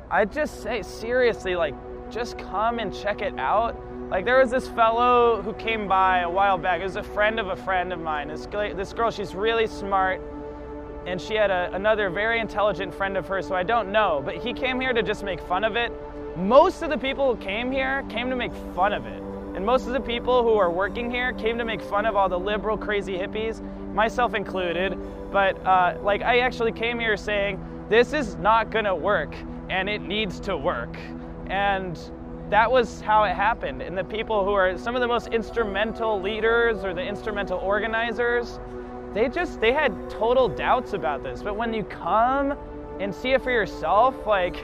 I'd just say, seriously, like, just come and check it out. Like, there was this fellow who came by a while back. It was a friend of mine. This girl, she's really smart, and she had another very intelligent friend of hers who I don't know, but he came here to just make fun of it. Most of the people who came here came to make fun of it. And most of the people who are working here came to make fun of all the liberal, crazy hippies, myself included. But like, I actually came here saying, this is not gonna work, and it needs to work. And that was how it happened. And the people who are some of the most instrumental leaders or the instrumental organizers, they had total doubts about this. But when you come and see it for yourself, like,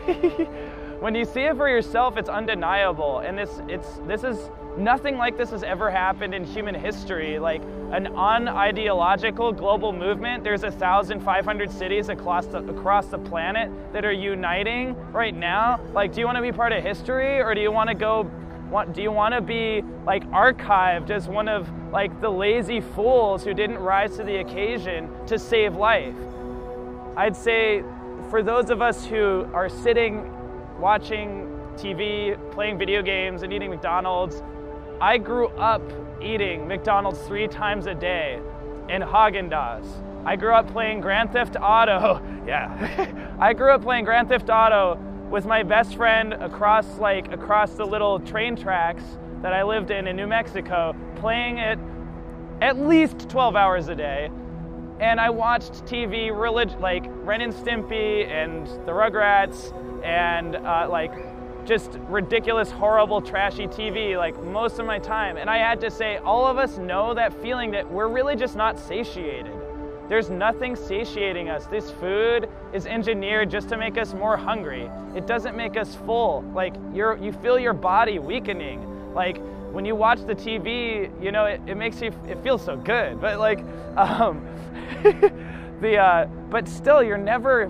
when you see it for yourself, it's undeniable. And this is nothing like this has ever happened in human history. Like, an unideological global movement. There's 1,500 cities across the planet that are uniting right now. Like, do you want to be part of history, or do you want to be like archived as one of like the lazy fools who didn't rise to the occasion to save life? I'd say for those of us who are sitting, watching TV, playing video games, and eating McDonald's, I grew up eating McDonald's 3 times a day and Haagen-Dazs. I grew up playing Grand Theft Auto. Yeah. I grew up playing Grand Theft Auto with my best friend across the little train tracks that I lived in New Mexico, playing it at least 12 hours a day. And I watched TV, like Ren and Stimpy and the Rugrats, and like just ridiculous, horrible, trashy TV like most of my time. And I had to say, all of us know that feeling that we're really just not satiated. There's nothing satiating us. This food is engineered just to make us more hungry. It doesn't make us full. Like, you feel your body weakening. Like, when you watch the TV, you know, it makes you, it feels so good. But like, but still, you're never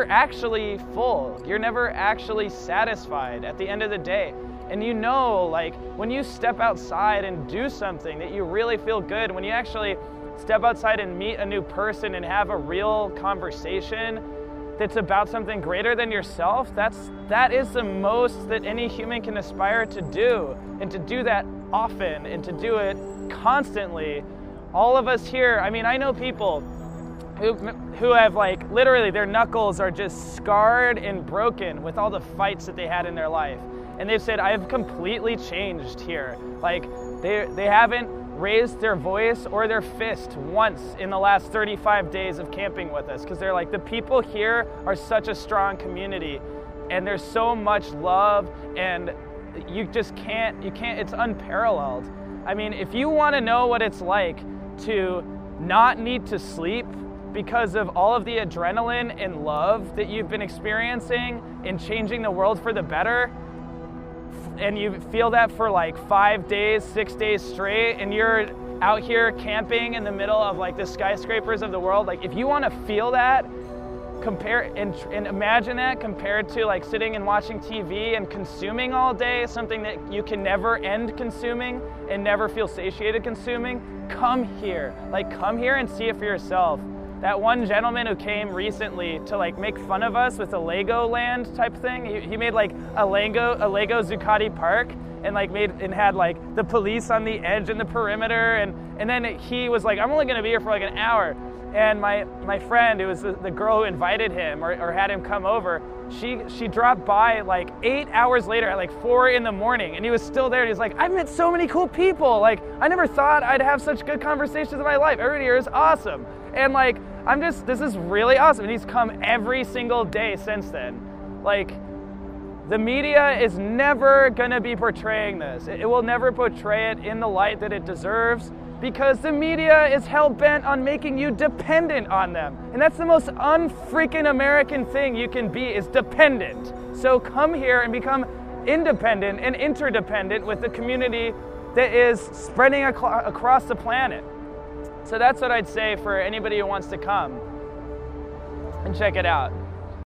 actually full. You're never actually satisfied at the end of the day. And you know, like, when you step outside and do something that you really feel good, when you actually step outside and meet a new person and have a real conversation that's about something greater than yourself, that is the most that any human can aspire to do. And to do that often and to do it constantly. All of us here, I mean, I know people who have, like, literally their knuckles are just scarred and broken with all the fights that they had in their life. And they've said, I have completely changed here. Like, they haven't raised their voice or their fist once in the last 35 days of camping with us, because they're like, the people here are such a strong community, and there's so much love, and you can't, it's unparalleled. I mean, if you want to know what it's like to not need to sleep because of all of the adrenaline and love that you've been experiencing in changing the world for the better, and you feel that for like 5 days, 6 days straight, and you're out here camping in the middle of like the skyscrapers of the world, like, if you want to feel that, compare and imagine that compared to like sitting and watching TV and consuming all day, something that you can never end consuming and never feel satiated consuming, come here. Like, come here and see it for yourself. That one gentleman who came recently to like make fun of us with a Legoland type thing, he made like a Lego Zuccotti Park, and like had like the police on the edge and the perimeter, and then he was like, I'm only gonna be here for like an hour. And my friend, it was the girl who invited him or had him come over, she dropped by like 8 hours later at like 4 in the morning, and he was still there, and he's like, I've met so many cool people. Like, I never thought I'd have such good conversations in my life. Everybody here is awesome. And like, this is really awesome. And he's come every single day since then. Like, the media is never gonna be portraying this. It will never portray it in the light that it deserves, because the media is hell-bent on making you dependent on them. And that's the most unfreaking American thing you can be, is dependent. So come here and become independent and interdependent with the community that is spreading across the planet. So that's what I'd say for anybody who wants to come and check it out.